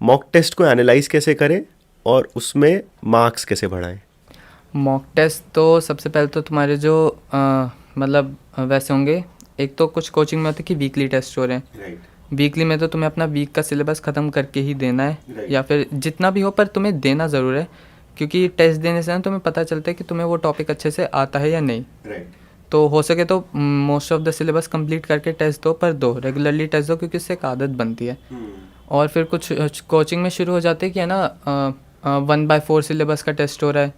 Mock test को analyse कैसे करें और उसमें मार्क्स कैसे बढ़ाएं? मॉक टेस्ट तो सबसे पहले तो तुम्हारे जो मतलब वैसे होंगे। एक तो कुछ कोचिंग में होता है कि वीकली टेस्ट हो रहे हैं। राइट। वीकली में तो तुम्हें अपना वीक का सिलेबस ख़त्म करके ही देना है, राइट। या फिर जितना भी हो पर तुम्हें देना ज़रूर है, क्योंकि टेस्ट देने से ना तुम्हें पता चलता है कि तुम्हें वो टॉपिक अच्छे से आता है या नहीं। राइट। तो हो सके तो most of the syllabus complete करके टेस्ट दो, पर दो रेगुलरली टेस्ट दो, क्योंकि इससे एक आदत बनती है। और फिर कुछ कोचिंग में शुरू हो जाते हैं कि है ना 1/4 सिलेबस का टेस्ट हो रहा है,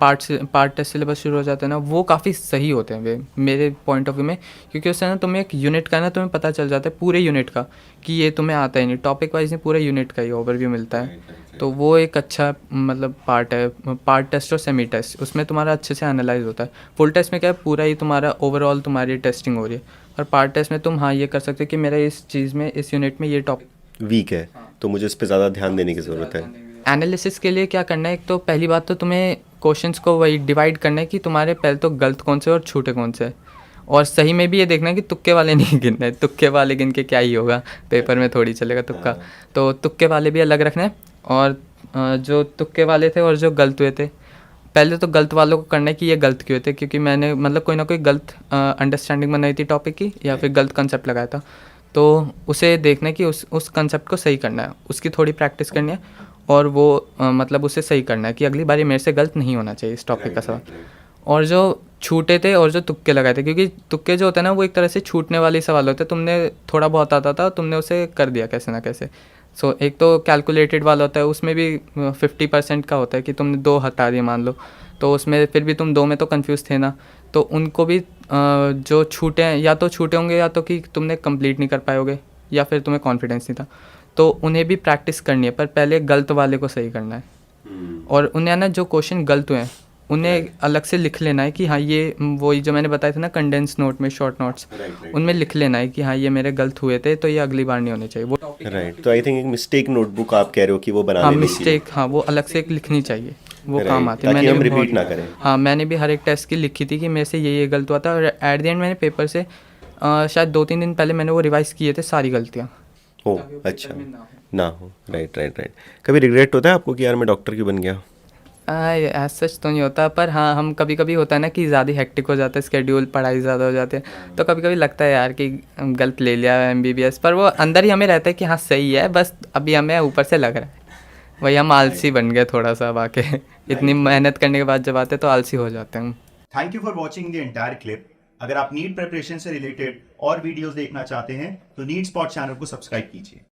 पार्ट टेस्ट सिलेबस शुरू हो जाते हैं ना, वो काफ़ी सही होते हैं वे मेरे पॉइंट ऑफ व्यू में। क्योंकि उससे ना तुम्हें एक यूनिट का ना तुम्हें पता चल जाता है, पूरे यूनिट का, कि ये तुम्हें आता ही नहीं, टॉपिक वाइज नहीं, पूरे यूनिट का ही ओवरव्यू मिलता है। तो वो एक अच्छा मतलब पार्ट है, पार्ट टेस्ट और सेमी टेस्ट, उसमें तुम्हारा अच्छे से एनालाइज होता है। फुल टेस्ट में क्या है, पूरा ही तुम्हारा ओवरऑल तुम्हारी टेस्टिंग हो रही है। और पार्ट टेस्ट में तुम हाँ ये कर सकते हो कि मेरा इस चीज़ में, इस यूनिट में ये टॉपिक वीक है, तो मुझे इस पे ज़्यादा ध्यान देने की ज़रूरत है। एनालिसिस के लिए क्या करना है। एक तो पहली बात तो तुम्हें क्वेश्चंस को वही डिवाइड करना है कि तुम्हारे पहले तो गलत कौन से और छूटे कौन से हैं। और सही में भी ये देखना है कि तुक्के वाले नहीं गिनना है, तुक्के वाले गिन के क्या ही होगा, पेपर में थोड़ी चलेगा तुक्का। तो तुक्के वाले भी अलग रखना है। और जो तुक्के वाले थे और जो गलत हुए थे, पहले तो गलत वालों को करना है कि ये गलत क्यों थे, क्योंकि मैंने मतलब कोई ना कोई गलत अंडरस्टैंडिंग बनाई थी टॉपिक की, या फिर गलत कंसेप्ट लगाया था। तो उसे देखना है कि उस कंसेप्ट को सही करना है, उसकी थोड़ी प्रैक्टिस करनी है। और वो मतलब उसे सही करना है कि अगली बारी मेरे से गलत नहीं होना चाहिए इस टॉपिक का सवाल। और जो छूटे थे और जो तुक्के लगाए थे, क्योंकि तुक्के जो होते हैं ना वो एक तरह से छूटने वाले सवाल होते हैं, तुमने थोड़ा बहुत आता था, तुमने उसे कर दिया कैसे ना कैसे। सो एक तो कैलकुलेटेड वाला होता है, उसमें भी 50% का होता है कि तुमने दो हटा दिए मान लो, तो उसमें फिर भी तुम दो में तो कंफ्यूज थे ना। तो उनको भी जो छूटे हैं, या तो छूटे होंगे, या तो कि तुमने कंप्लीट नहीं कर पाओगे, या फिर तुम्हें कॉन्फिडेंस नहीं था। तो उन्हें भी प्रैक्टिस करनी है, पर पहले गलत वाले को सही करना है। और उन्हें ना जो क्वेश्चन गलत हुए हैं उन्हें अलग से लिख लेना है कि हाँ ये वही जो मैंने बताया था ना कंडेंस नोट में, शॉर्ट नोट्स, उनमें लिख लेना है कि हाँ ये मेरे गलत हुए थे, तो ये अगली बार नहीं होने चाहिए वो टॉपिक है ना, राइट, तो आई क्योंकि थिंक एक मिस्टेक नोटबुक आप कह रहे हो कि वो बना हाँ लेने की। मिस्टेक, हाँ वो अलग से एक लिखनी चाहिए, वो काम राइट, आती है। ताकि मैंने हम भी बहुत, रिपीट ना करें। हाँ मैंने भी हर एक टेस्ट की लिखी थी कि मेरे से ये गलत हुआ था, और एट द एंड मैंने पेपर से शायद 2-3 दिन पहले मैंने वो रिवाइज़ किए थे सारी गलतियाँ, ओ, ताकि वो पेपर अच्छा। में ना हो। ना हो, राइट राइट राइट। कभी रिग्रेट होता है आपको कि यार मैं डॉक्टर क्यों बन गया? एज सच तो नहीं होता, पर हाँ हम कभी कभी होता है ना कि ज़्यादा हेक्टिक हो जाता है स्केड्यूल, पढ़ाई ज़्यादा हो जाती है, तो कभी कभी लगता है यार कि गलत ले लिया एमबीबीएस, पर वो अंदर ही हमें रहता है कि हाँ सही है, बस अभी हमें ऊपर से लग रहा है। वही हम आलसी बन गए थोड़ा सा अब आके इतनी मेहनत करने के बाद जब आते तो आलसी हो जाते हैं हम। Thank you for watching the entire clip. अगर आप नीट प्रिपरेशन से रिलेटेड और वीडियोस देखना चाहते हैं तो नीट स्पॉट चैनल को सब्सक्राइब कीजिए।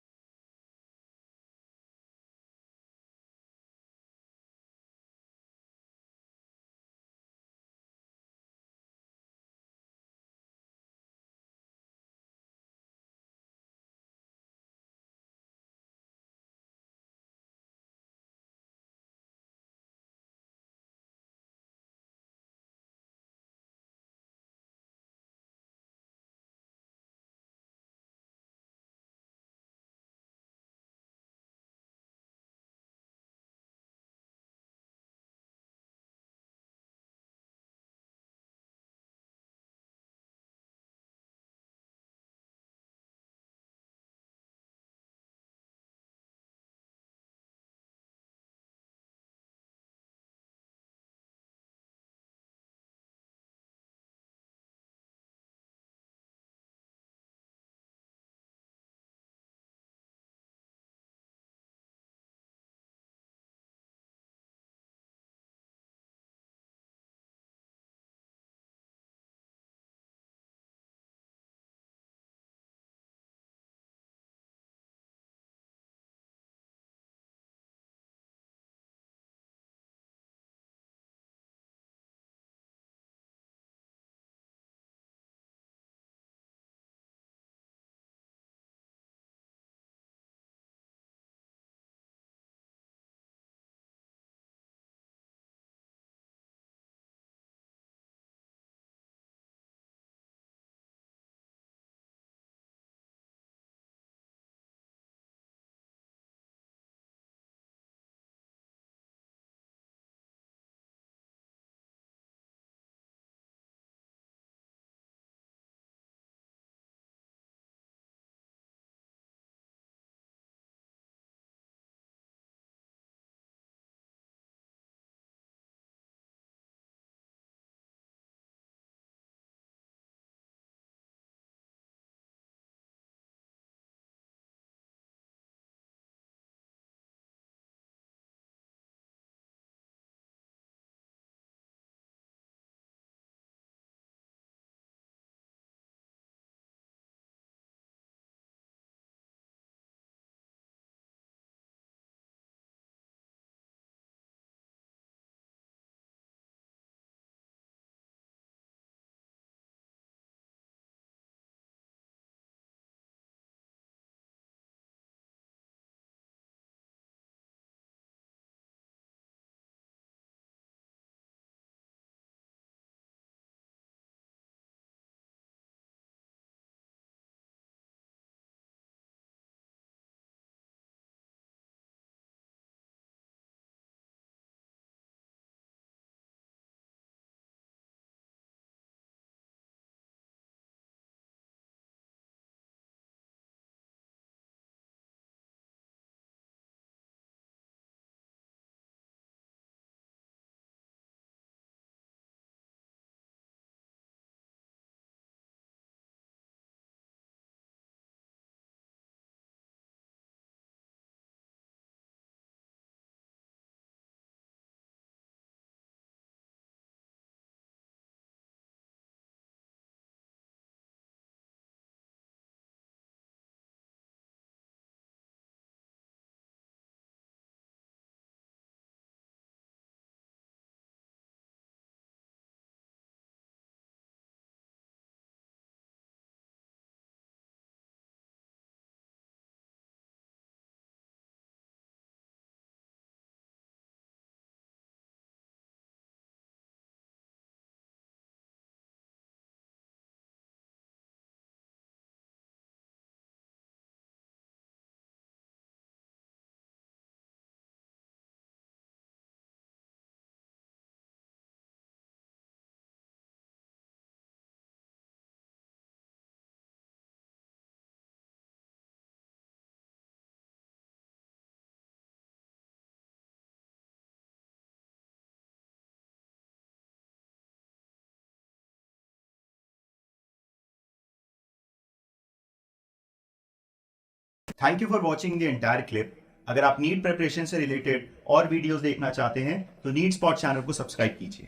Thank you for watching the entire clip. अगर आप नीट प्रिपरेशन से रिलेटेड और वीडियोस देखना चाहते हैं तो नीट स्पॉट चैनल को सब्सक्राइब कीजिए।